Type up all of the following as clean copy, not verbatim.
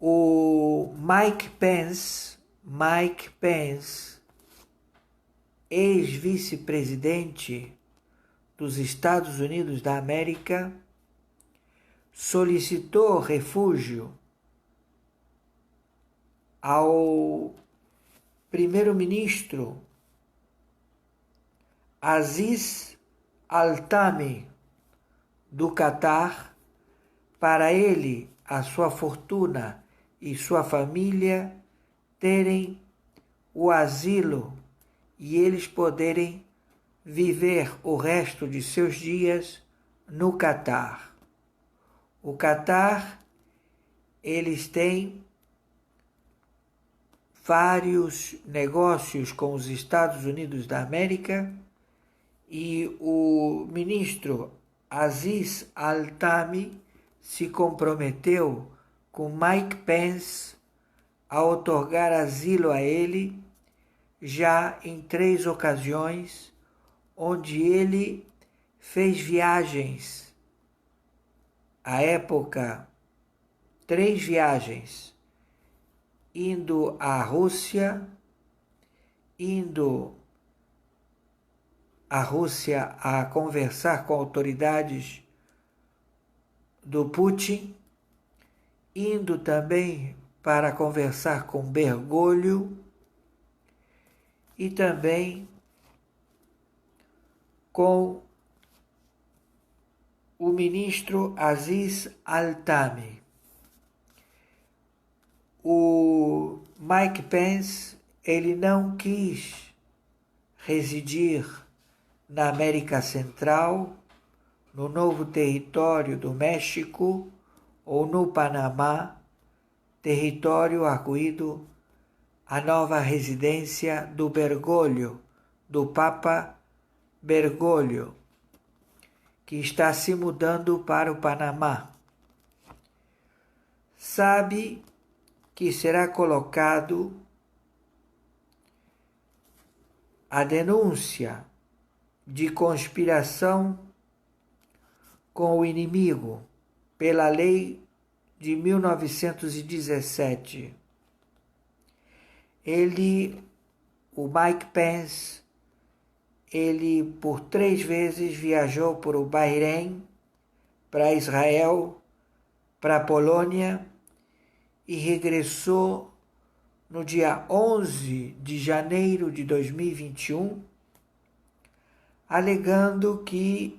O Mike Pence, ex-vice-presidente dos Estados Unidos da América, solicitou refúgio ao primeiro-ministro Aziz Al-Thani do Catar, para ele, a sua fortuna e sua família terem o asilo e eles poderem viver o resto de seus dias no Catar. O Catar, eles têm vários negócios com os Estados Unidos da América e o ministro Aziz Al-Thani se comprometeu com Mike Pence a outorgar asilo a ele já em 3 ocasiões, onde ele fez viagens, à época, 3 viagens, indo à Rússia, a conversar com autoridades do Putin, indo também para conversar com Bergoglio e também com o ministro Aziz Al-Thani. O Mike Pence, ele não quis residir na América Central, no novo território do México ou no Panamá, território arguido a nova residência do Bergoglio, do Papa Bergoglio, que está se mudando para o Panamá. Sabe que será colocado a denúncia de conspiração com o inimigo pela lei de 1917. O Mike Pence, ele por 3 vezes viajou para o Bahrein, para Israel, para a Polônia e regressou no dia 11 de janeiro de 2021, alegando que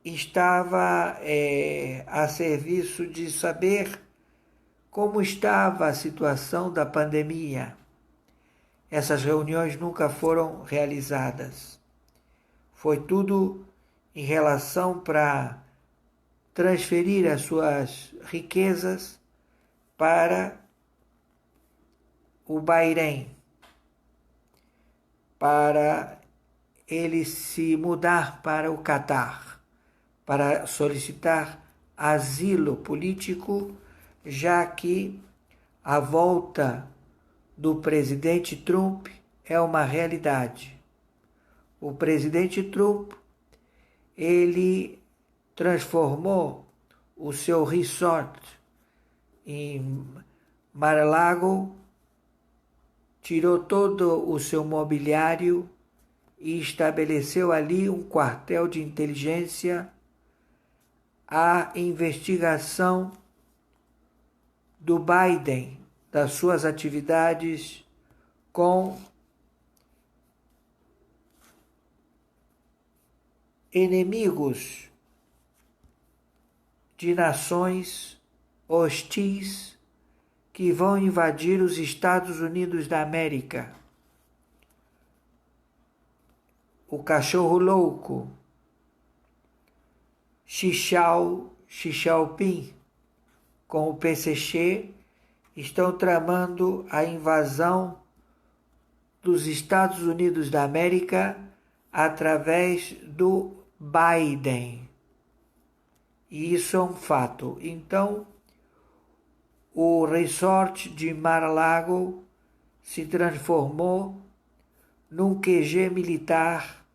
estava a serviço de saber como estava a situação da pandemia. Essas reuniões nunca foram realizadas. Foi tudo em relação para transferir as suas riquezas para o Bahrein, para ele se mudar para o Catar, para solicitar asilo político, já que a volta do presidente Trump é uma realidade. O presidente Trump, ele transformou o seu resort em Mar-a-Lago, tirou todo o seu mobiliário e estabeleceu ali um quartel de inteligência. A investigação do Biden, das suas atividades com inimigos de nações hostis que vão invadir os Estados Unidos da América. O cachorro louco, Xi Jinping, com o PCC, estão tramando a invasão dos Estados Unidos da América através do Biden. E isso é um fato. Então, o resort de Mar-a-Lago se transformou num QG militar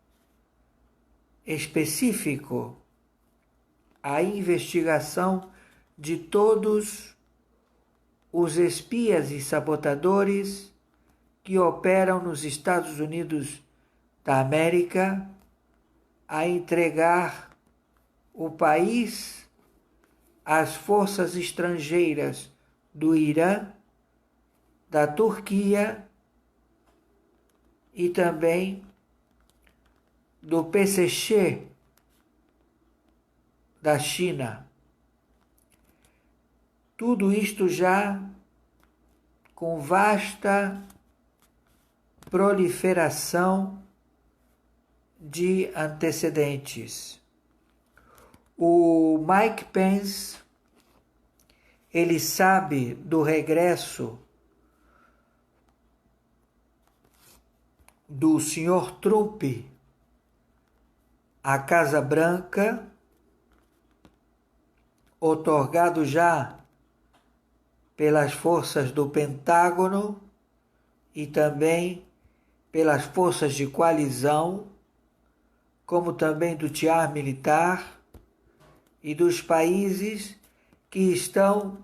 específico. A investigação de todos os espias e sabotadores que operam nos Estados Unidos da América a entregar o país às forças estrangeiras do Irã, da Turquia e também do PCC da China. Tudo isto já com vasta proliferação de antecedentes. O Mike Pence, ele sabe do regresso do Sr. Trump à Casa Branca, otorgado já pelas forças do Pentágono e também pelas forças de coalizão, como também do tiar militar e dos países que estão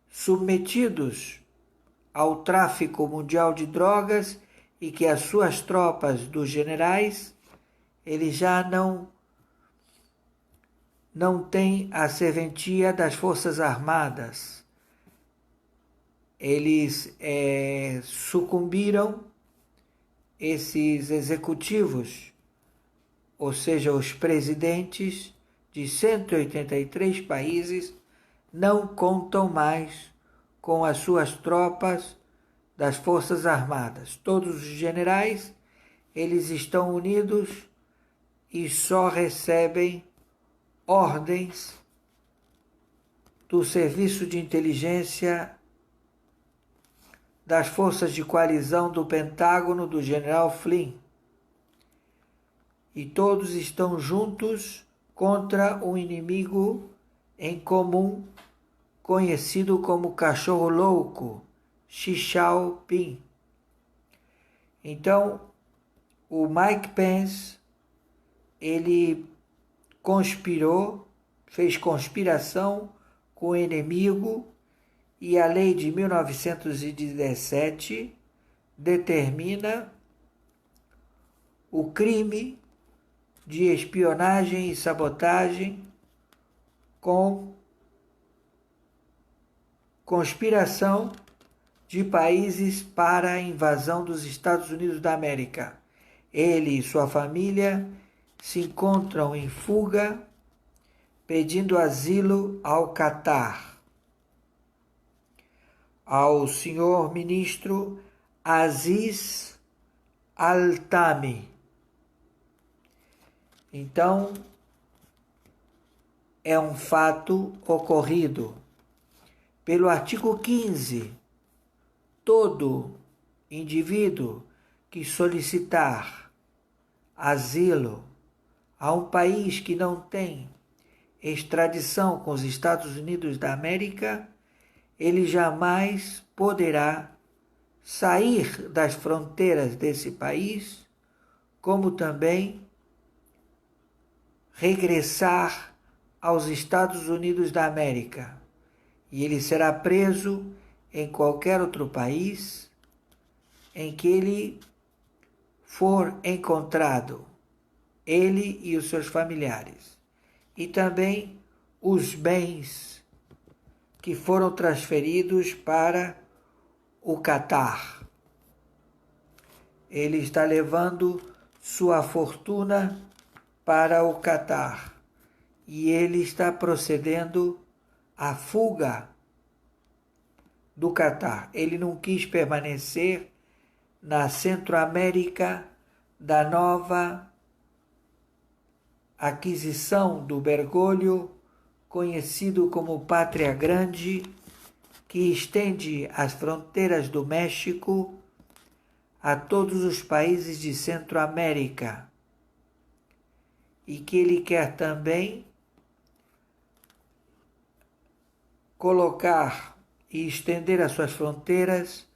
submetidos ao tráfico mundial de drogas e que as suas tropas dos generais, eles já não têm a serventia das Forças Armadas. Eles sucumbiram, esses executivos, ou seja, os presidentes de 183 países, não contam mais com as suas tropas das Forças Armadas. Todos os generais, eles estão unidos e só recebem ordens do Serviço de Inteligência das Forças de Coalizão do Pentágono, do general Flynn. E todos estão juntos contra um inimigo em comum, conhecido como cachorro louco, Xi Jinping. Então, o Mike Pence, ele conspirou, fez conspiração com o inimigo, e a lei de 1917 determina o crime de espionagem e sabotagem com conspiração de países para a invasão dos Estados Unidos da América. Ele e sua família se encontram em fuga, pedindo asilo ao Catar, ao senhor ministro Aziz Al-Thani. Então, é um fato ocorrido. Pelo artigo 15, todo indivíduo que solicitar asilo a um país que não tem extradição com os Estados Unidos da América, ele jamais poderá sair das fronteiras desse país, como também regressar aos Estados Unidos da América. E ele será preso em qualquer outro país em que ele for encontrado, ele e os seus familiares. E também os bens que foram transferidos para o Catar. Ele está levando sua fortuna para o Catar e ele está procedendo à fuga do Catar. Ele não quis permanecer na Centro-América da nova aquisição do Bergoglio, conhecido como Pátria Grande, que estende as fronteiras do México a todos os países de Centro-América, e que ele quer também colocar e estender as suas fronteiras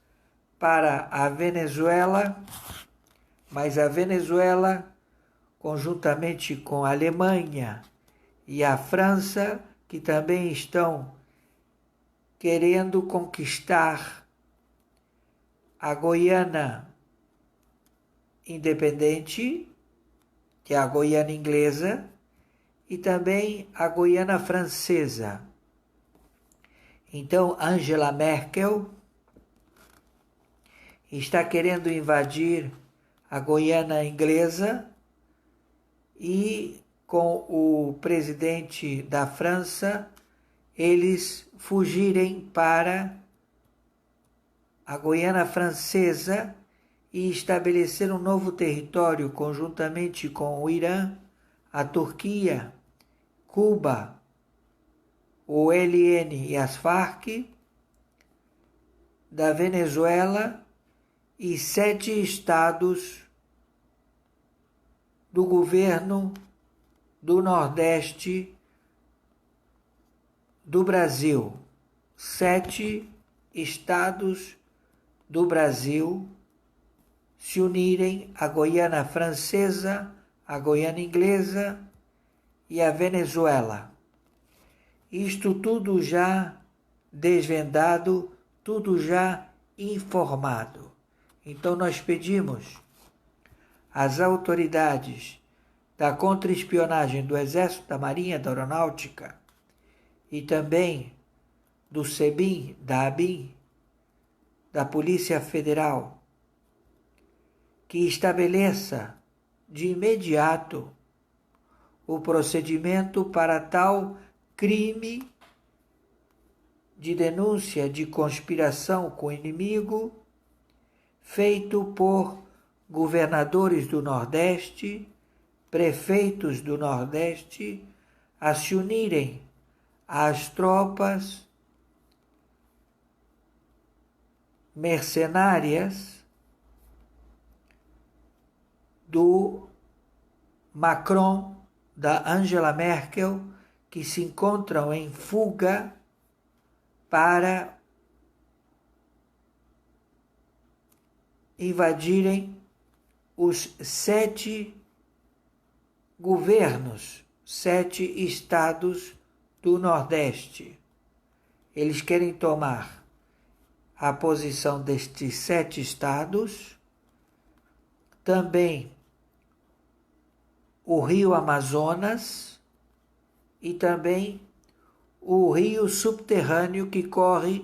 para a Venezuela, mas a Venezuela, conjuntamente com a Alemanha e a França, que também estão querendo conquistar a Guiana independente, que é a Guiana inglesa, e também a Guiana francesa. Então, Angela Merkel está querendo invadir a Guiana inglesa e, com o presidente da França, eles fugirem para a Guiana francesa e estabelecer um novo território conjuntamente com o Irã, a Turquia, Cuba, o ELN e as Farc, da Venezuela e 7 estados do governo do Nordeste do Brasil. 7 estados do Brasil se unirem à Guiana francesa, à Guiana inglesa e à Venezuela. Isto tudo já desvendado, tudo já informado. Então nós pedimos às autoridades da contra-espionagem do Exército, da Marinha, da Aeronáutica e também do SEBIN, da ABIN, da Polícia Federal, que estabeleça de imediato o procedimento para tal crime de denúncia de conspiração com o inimigo feito por governadores do Nordeste, prefeitos do Nordeste, a se unirem às tropas mercenárias do Macron, da Angela Merkel, que se encontram em fuga para invadirem os 7 governos, 7 estados do Nordeste. Eles querem tomar a posição destes 7 estados, também o rio Amazonas e também o rio subterrâneo que corre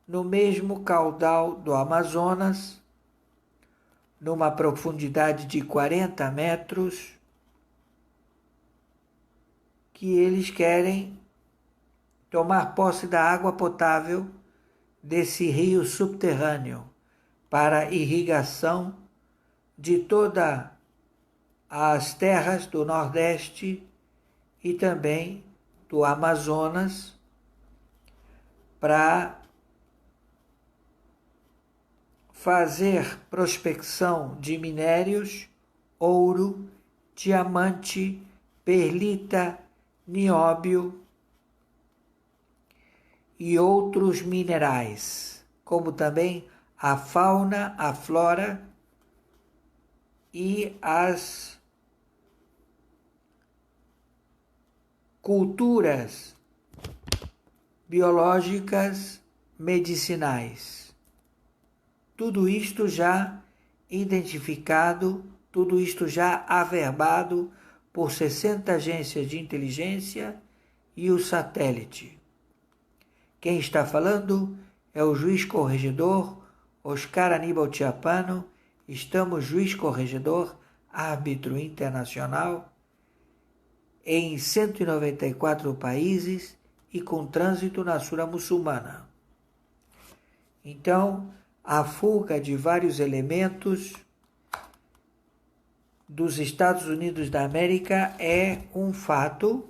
no mesmo caudal do Amazonas, numa profundidade de 40 metros, que eles querem tomar posse da água potável desse rio subterrâneo para irrigação de todas as terras do Nordeste e também do Amazonas, para fazer prospecção de minérios, ouro, diamante, perlita, nióbio e outros minerais, como também a fauna, a flora e as culturas biológicas medicinais. Tudo isto já identificado, tudo isto já averbado por 60 agências de inteligência e o satélite. Quem está falando é o juiz corregedor Oscar Aníbal Chiappano. Estamos juiz corregedor, árbitro internacional, em 194 países e com trânsito na Sura muçulmana. Então, a fuga de vários elementos dos Estados Unidos da América é um fato.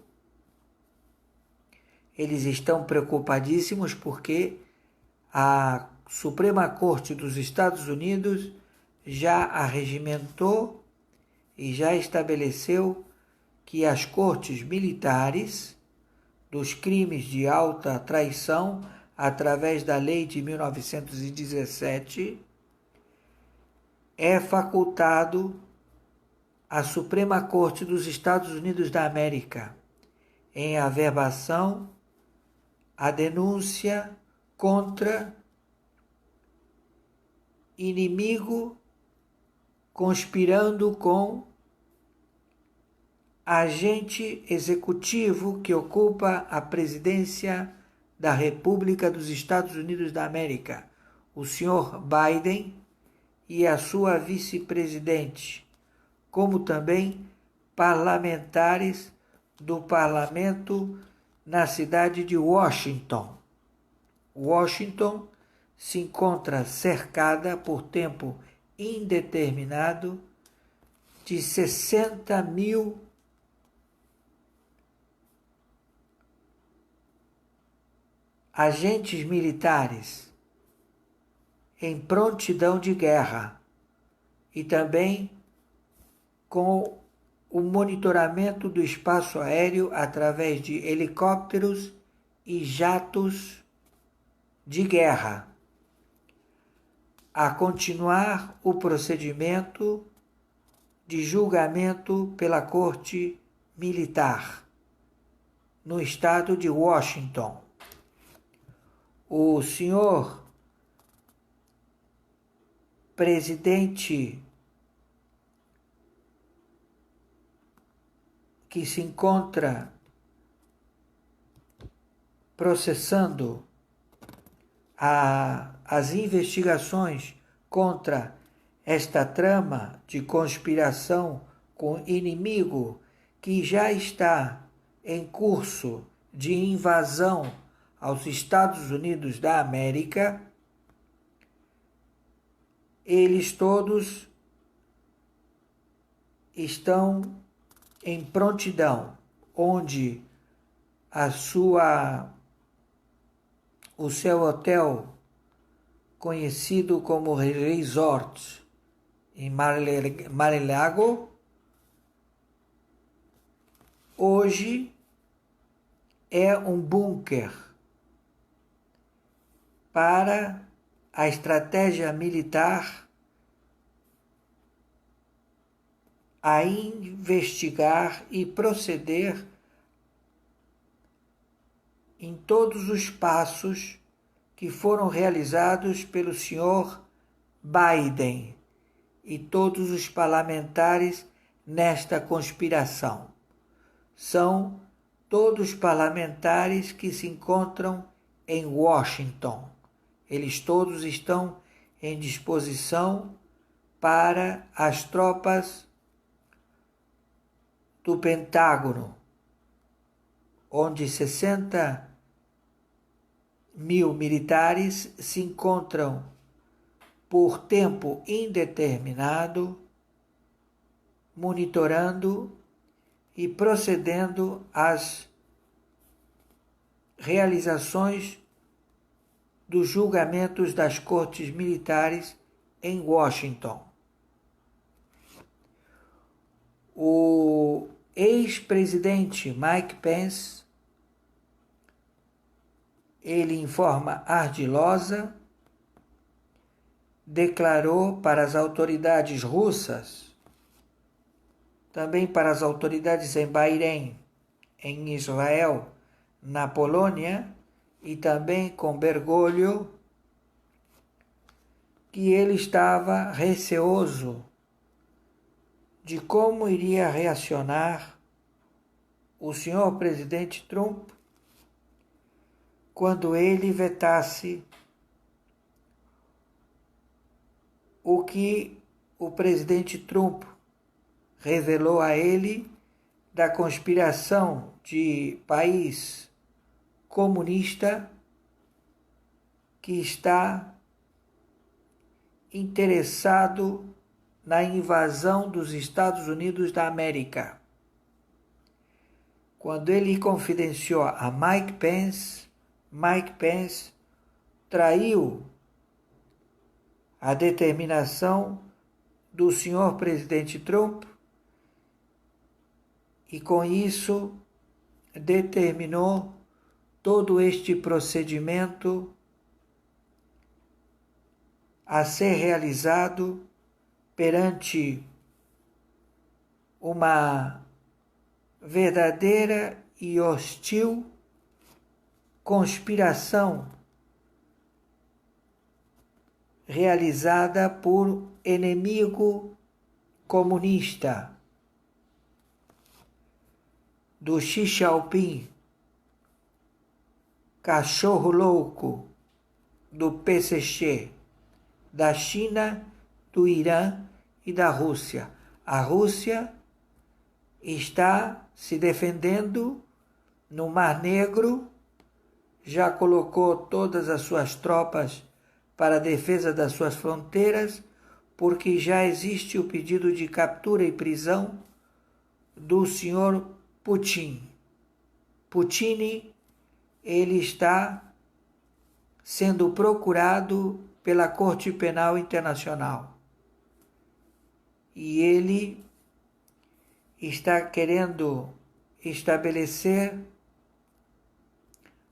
Eles estão preocupadíssimos porque a Suprema Corte dos Estados Unidos já arregimentou e já estabeleceu que as cortes militares dos crimes de alta traição, através da lei de 1917, é facultado à Suprema Corte dos Estados Unidos da América em averbação a denúncia contra inimigo conspirando com agente executivo que ocupa a presidência da República dos Estados Unidos da América, o senhor Biden, e a sua vice-presidente, como também parlamentares do parlamento na cidade de Washington. Washington se encontra cercada por tempo indeterminado de 60.000 agentes militares em prontidão de guerra e também com o monitoramento do espaço aéreo através de helicópteros e jatos de guerra, a continuar o procedimento de julgamento pela Corte Militar no estado de Washington. O senhor presidente que se encontra processando as investigações contra esta trama de conspiração com inimigo que já está em curso de invasão aos Estados Unidos da América, eles todos estão em prontidão, onde o seu hotel, conhecido como Resort em Mar-a-Lago, hoje é um bunker para a estratégia militar a investigar e proceder em todos os passos que foram realizados pelo senhor Biden e todos os parlamentares nesta conspiração. São todos parlamentares que se encontram em Washington. Eles todos estão em disposição para as tropas do Pentágono, onde 60.000 militares se encontram por tempo indeterminado, monitorando e procedendo às realizações dos julgamentos das cortes militares em Washington. O ex-presidente Mike Pence, ele em forma ardilosa declarou para as autoridades russas, também para as autoridades em Bahrein, em Israel, na Polônia e também com Bergoglio, que ele estava receoso de como iria reacionar o senhor presidente Trump quando ele vetasse o que o presidente Trump revelou a ele da conspiração de país comunista que está interessado na invasão dos Estados Unidos da América. Quando ele confidenciou a Mike Pence traiu a determinação do senhor presidente Trump e com isso determinou todo este procedimento a ser realizado perante uma verdadeira e hostil conspiração realizada por inimigo comunista do Xi Jinping, cachorro louco do PCC, da China, do Irã e da Rússia. A Rússia está se defendendo no Mar Negro, já colocou todas as suas tropas para a defesa das suas fronteiras, porque já existe o pedido de captura e prisão do senhor Putin. Putin, ele está sendo procurado pela Corte Penal Internacional. E ele está querendo estabelecer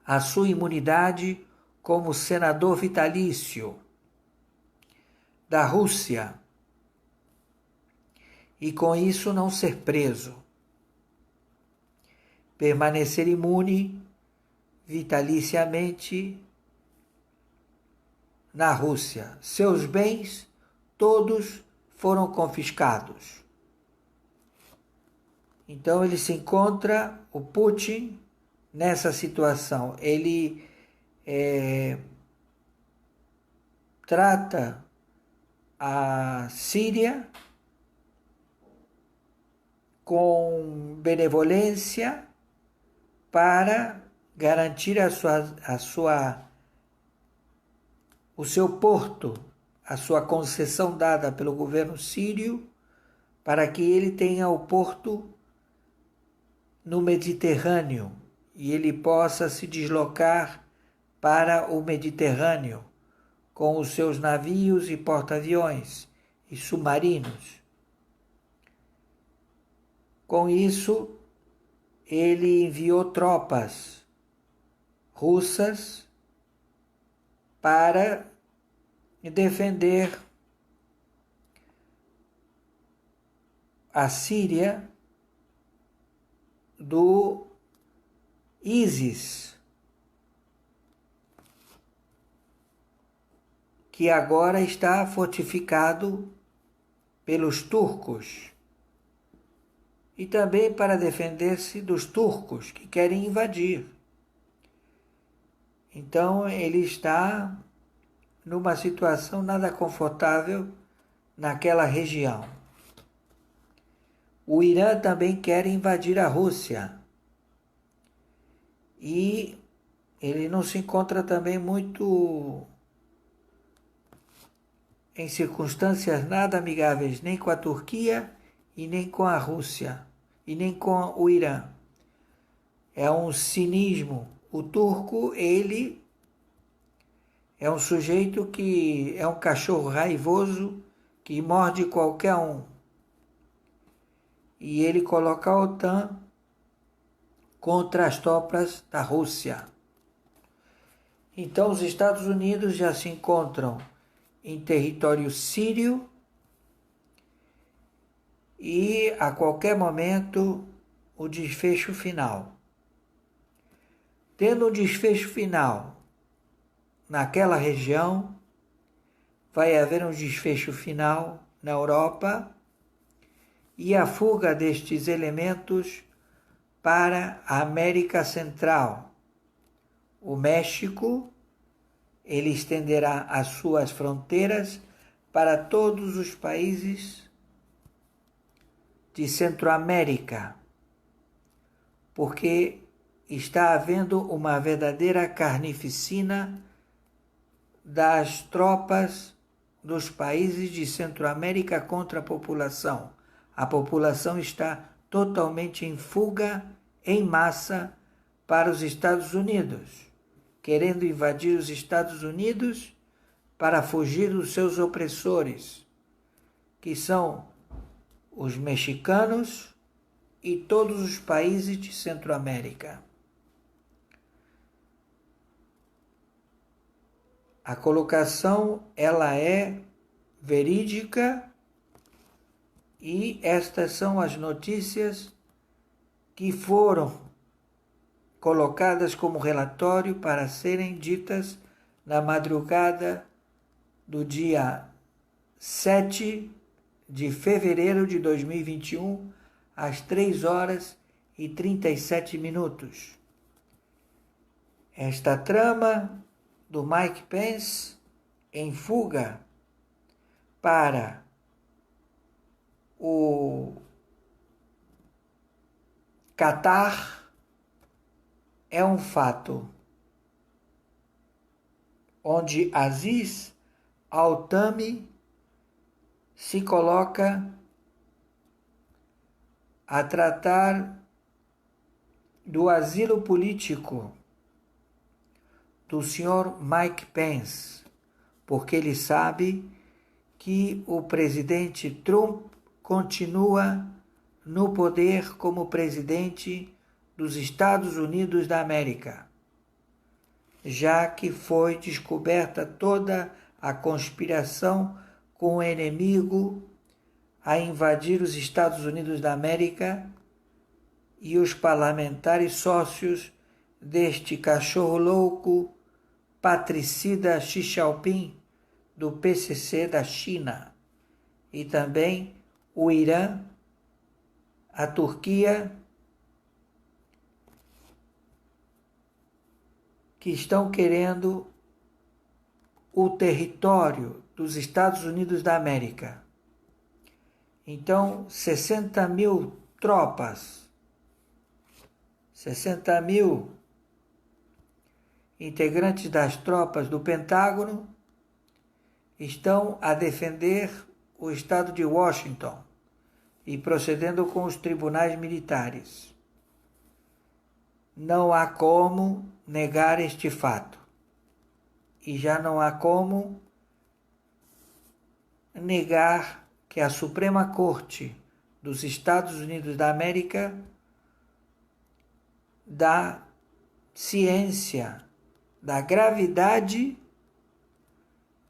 a sua imunidade como senador vitalício da Rússia e com isso não ser preso, permanecer imune vitaliciamente na Rússia. Seus bens todos foram confiscados. Então ele se encontra, o Putin, nessa situação. Ele trata a Síria com benevolência para garantir o seu porto, a sua concessão dada pelo governo sírio, para que ele tenha o porto no Mediterrâneo e ele possa se deslocar para o Mediterrâneo com os seus navios e porta-aviões e submarinos. Com isso, ele enviou tropas russas para defender a Síria do ISIS, que agora está fortificado pelos turcos, e também para defender-se dos turcos que querem invadir. Então ele está numa situação nada confortável naquela região. O Irã também quer invadir a Rússia e ele não se encontra também muito em circunstâncias nada amigáveis nem com a Turquia e nem com a Rússia e nem com o Irã. É um cinismo. O turco, ele é um sujeito que é um cachorro raivoso que morde qualquer um. E ele coloca a OTAN contra as tropas da Rússia. Então os Estados Unidos já se encontram em território sírio e a qualquer momento o desfecho final. Tendo um desfecho final naquela região, vai haver um desfecho final na Europa e a fuga destes elementos para a América Central. O México, ele estenderá as suas fronteiras para todos os países de Centro-América, porque está havendo uma verdadeira carnificina das tropas dos países de Centro-América contra a população. A população está totalmente em fuga, em massa, para os Estados Unidos, querendo invadir os Estados Unidos para fugir dos seus opressores, que são os mexicanos e todos os países de Centro-América. A colocação, ela é verídica e estas são as notícias que foram colocadas como relatório para serem ditas na madrugada do dia 7 de fevereiro de 2021, às 3 horas e 37 minutos. Esta trama do Mike Pence em fuga para o Catar é um fato, onde Aziz Al-Thani se coloca a tratar do asilo político do senhor Mike Pence, porque ele sabe que o presidente Trump continua no poder como presidente dos Estados Unidos da América, já que foi descoberta toda a conspiração com o inimigo a invadir os Estados Unidos da América e os parlamentares sócios deste cachorro louco patricida Xi Jinping do PCC da China, e também o Irã, a Turquia, que estão querendo o território dos Estados Unidos da América. Então, 60 mil tropas, 60 mil integrantes das tropas do Pentágono estão a defender o estado de Washington e procedendo com os tribunais militares. Não há como negar este fato. E já não há como negar que a Suprema Corte dos Estados Unidos da América dá ciência da gravidade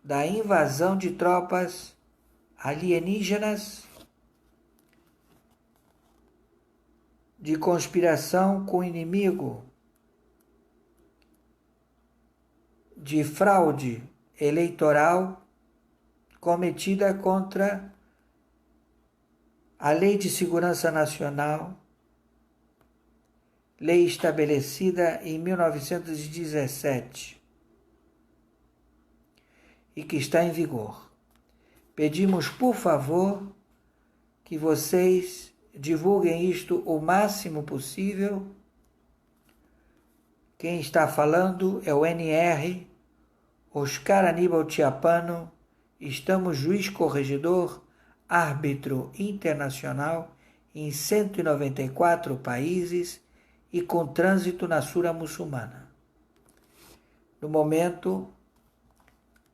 da invasão de tropas alienígenas de conspiração com o inimigo, de fraude eleitoral cometida contra a Lei de Segurança Nacional, lei estabelecida em 1917 e que está em vigor. Pedimos, por favor, que vocês divulguem isto o máximo possível. Quem está falando é o NR, Oscar Aníbal Chiapano. Estamos juiz corregedor, árbitro internacional em 194 países e com trânsito na Sura Muçulmana. No momento,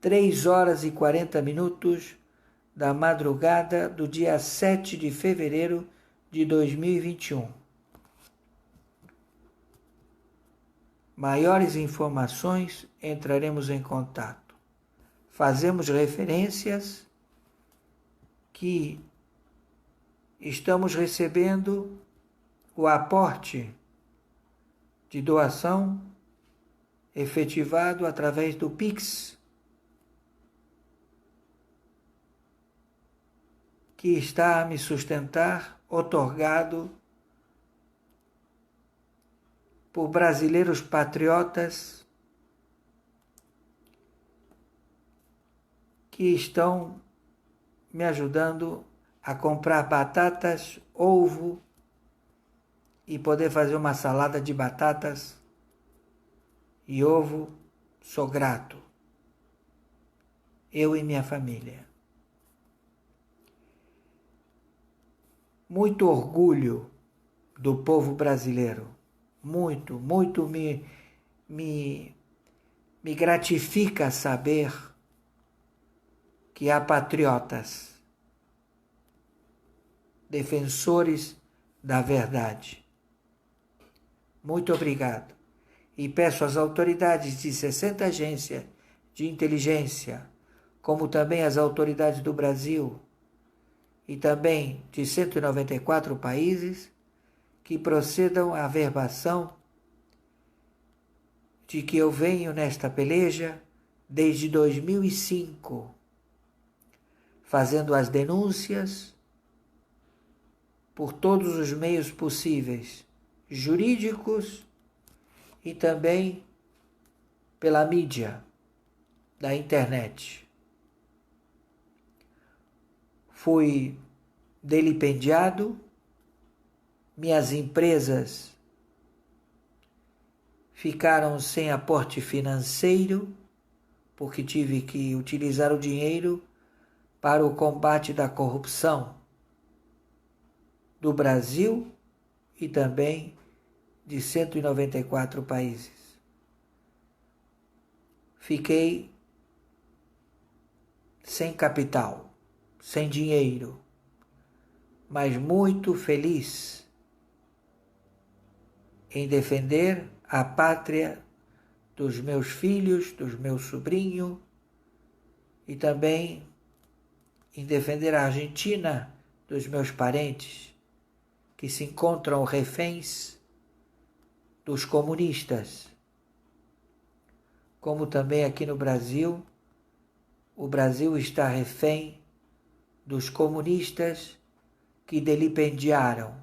3 horas e 40 minutos da madrugada do dia 7 de fevereiro de 2021. Maiores informações, entraremos em contato. Fazemos referências que estamos recebendo o aporte de doação efetivado através do Pix, que está a me sustentar, otorgado por brasileiros patriotas que estão me ajudando a comprar batatas, ovo e poder fazer uma salada de batatas e ovo. Sou grato. Eu e minha família. Muito orgulho do povo brasileiro. Muito me gratifica saber que há patriotas, defensores da verdade. Muito obrigado. E peço às autoridades de 60 agências de inteligência, como também às autoridades do Brasil e também de 194 países, que procedam à averbação de que eu venho nesta peleja desde 2005, fazendo as denúncias por todos os meios possíveis, jurídicos e também pela mídia da internet. Fui delipendiado, minhas empresas ficaram sem aporte financeiro, porque tive que utilizar o dinheiro para o combate da corrupção do Brasil e também de 194 países. Fiquei sem capital, sem dinheiro, mas muito feliz em defender a pátria dos meus filhos, dos meus sobrinhos e também em defender a Argentina dos meus parentes que se encontram reféns dos comunistas. Como também aqui no Brasil, o Brasil está refém dos comunistas que delipendiaram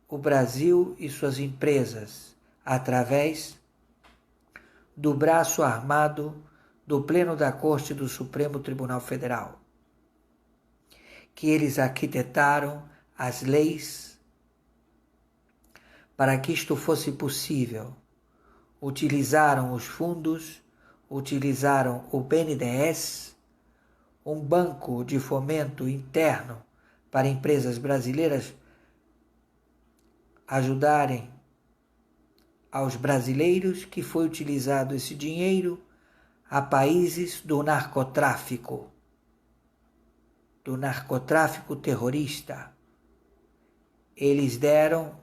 o Brasil e suas empresas através do braço armado do Pleno da Corte do Supremo Tribunal Federal, que eles arquitetaram as leis para que isto fosse possível. Utilizaram os fundos, utilizaram o BNDES, um banco de fomento interno para empresas brasileiras ajudarem aos brasileiros, que foi utilizado esse dinheiro a países do narcotráfico terrorista. Eles deram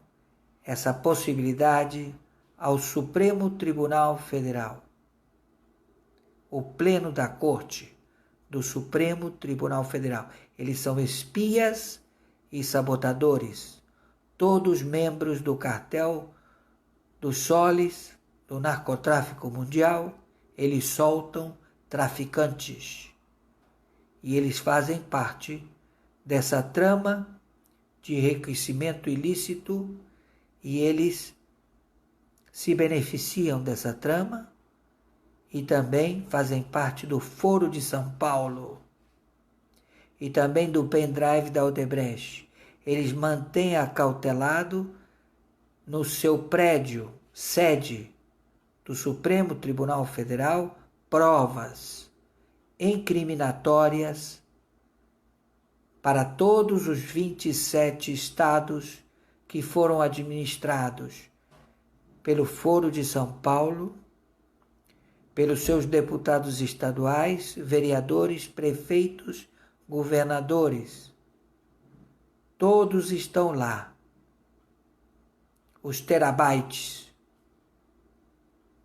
essa possibilidade ao Supremo Tribunal Federal, o Pleno da Corte do Supremo Tribunal Federal. Eles são espias e sabotadores, todos membros do cartel dos soles, do narcotráfico mundial. Eles soltam traficantes e eles fazem parte dessa trama de enriquecimento ilícito e eles se beneficiam dessa trama e também fazem parte do Foro de São Paulo e também do pendrive da Odebrecht. Eles mantêm acautelado no seu prédio, sede do Supremo Tribunal Federal, provas incriminatórias para todos os 27 estados que foram administrados pelo Foro de São Paulo, pelos seus deputados estaduais, vereadores, prefeitos, governadores. Todos estão lá. Os terabytes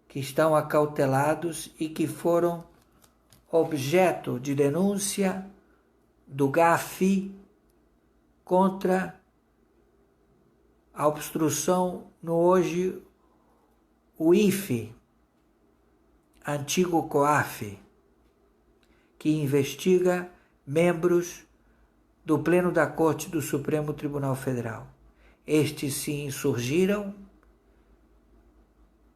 que estão acautelados e que foram objeto de denúncia do GAFI contra a obstrução no hoje o IFE, antigo COAF, que investiga membros do Pleno da Corte do Supremo Tribunal Federal. Estes se insurgiram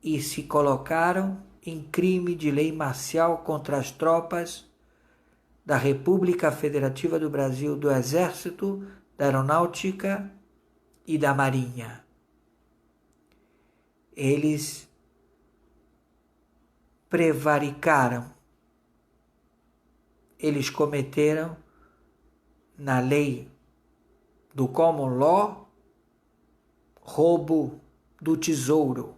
e se colocaram em crime de lei marcial contra as tropas da República Federativa do Brasil, do Exército, da Aeronáutica e da Marinha. Eles prevaricaram, eles cometeram, na lei do Common Law, roubo do tesouro.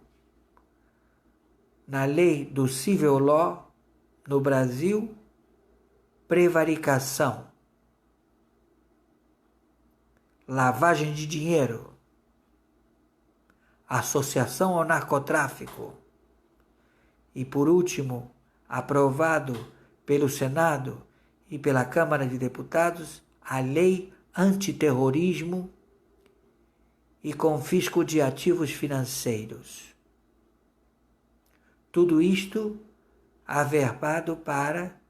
Na lei do Civil Law, no Brasil, prevaricação, lavagem de dinheiro, associação ao narcotráfico e, por último, aprovado pelo Senado e pela Câmara de Deputados, a Lei Antiterrorismo e Confisco de Ativos Financeiros. Tudo isto averbado para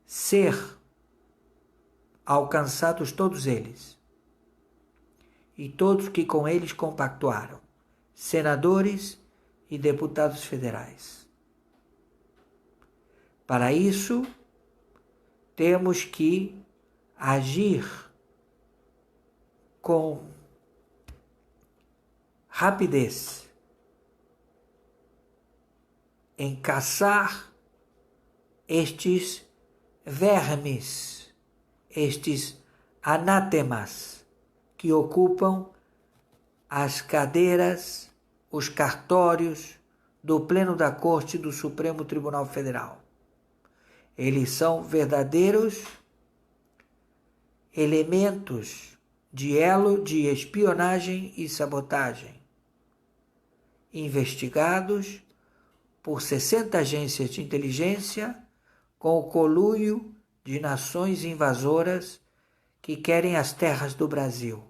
ser alcançados todos eles, e todos que com eles compactuaram, senadores e deputados federais. Para isso, temos que agir com rapidez em caçar estes vermes, estes anátemas que ocupam as cadeiras, os cartórios do Pleno da Corte do Supremo Tribunal Federal. Eles são verdadeiros elementos de elo de espionagem e sabotagem, investigados por 60 agências de inteligência com o conluio de nações invasoras que querem as terras do Brasil.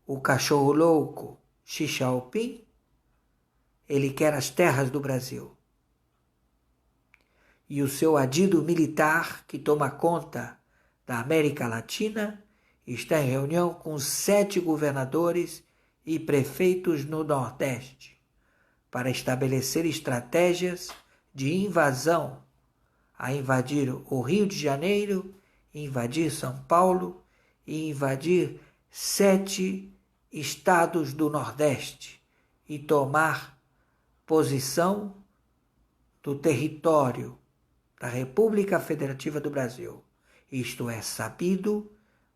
O cachorro louco Xi Jinping, ele quer as terras do Brasil. E o seu adido militar, que toma conta da América Latina, está em reunião com 7 governadores e prefeitos no Nordeste para estabelecer estratégias de invasão, a invadir o Rio de Janeiro, invadir São Paulo e invadir 7 estados do Nordeste e tomar posição do território da República Federativa do Brasil. Isto é sabido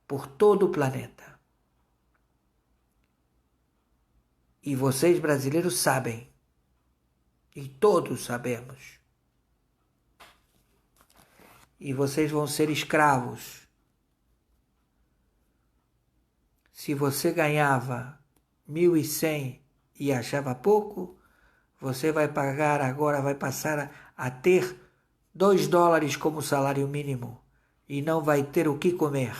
por todo o planeta. E vocês brasileiros sabem, e todos sabemos. E vocês vão ser escravos. Se você ganhava 1.100 e achava pouco, você vai pagar agora, vai passar a ter $2 como salário mínimo e não vai ter o que comer.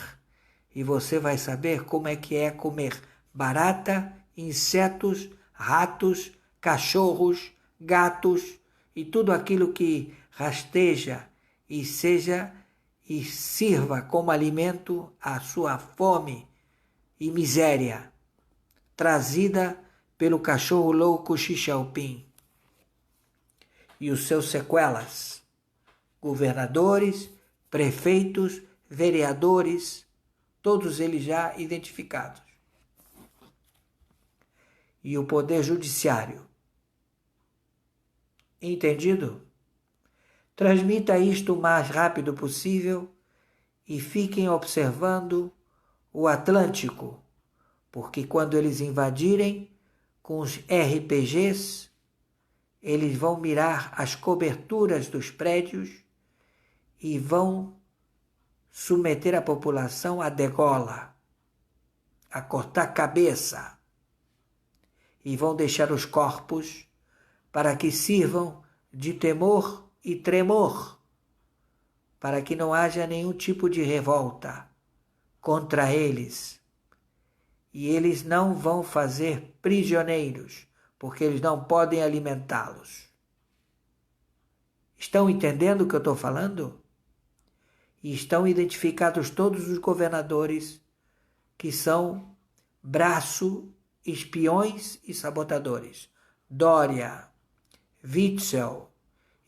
E você vai saber como é que é comer barata, insetos, ratos, cachorros, gatos e tudo aquilo que rasteja e seja e sirva como alimento a sua fome e miséria, trazida pelo cachorro louco Xi Jinping e os seus sequelas, governadores, prefeitos, vereadores, todos eles já identificados. E o poder judiciário. Entendido? Transmita isto o mais rápido possível e fiquem observando o Atlântico, porque quando eles invadirem com os RPGs, eles vão mirar as coberturas dos prédios e vão submeter a população a degola, a cortar cabeça, e vão deixar os corpos para que sirvam de temor e tremor, para que não haja nenhum tipo de revolta contra eles. E eles não vão fazer prisioneiros, porque eles não podem alimentá-los. Estão entendendo o que eu estou falando? E estão identificados todos os governadores que são braço, espiões e sabotadores. Dória, Witzel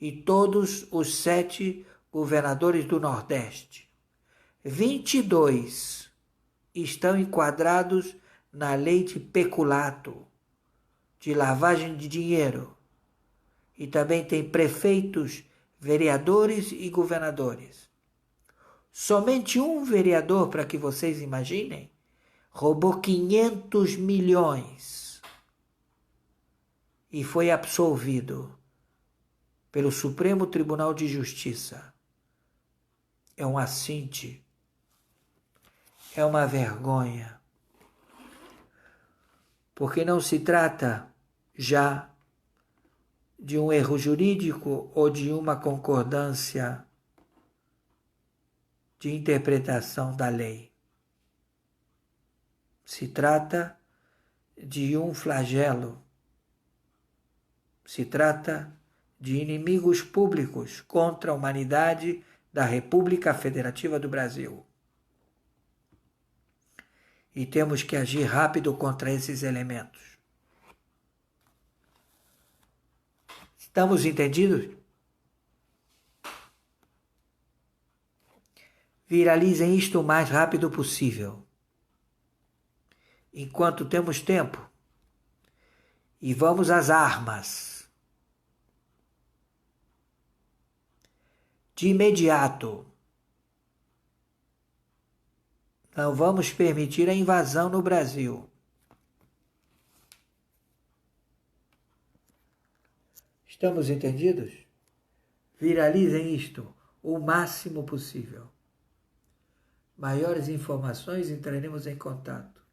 e todos os 7 governadores do Nordeste. 22 estão enquadrados na lei de peculato, de lavagem de dinheiro. E também tem prefeitos, vereadores e governadores. Somente um vereador, para que vocês imaginem, roubou 500 milhões e foi absolvido pelo Supremo Tribunal de Justiça. É um assinte, é uma vergonha, porque não se trata já de um erro jurídico ou de uma concordância de interpretação da lei. Se trata de um flagelo Se trata de inimigos públicos contra a humanidade da República Federativa do Brasil. E temos que agir rápido contra esses elementos. Estamos entendidos? Viralizem isto o mais rápido possível, enquanto temos tempo. E vamos às armas. De imediato. Não vamos permitir a invasão no Brasil. Estamos entendidos? Viralizem isto o máximo possível. Maiores informações, entraremos em contato.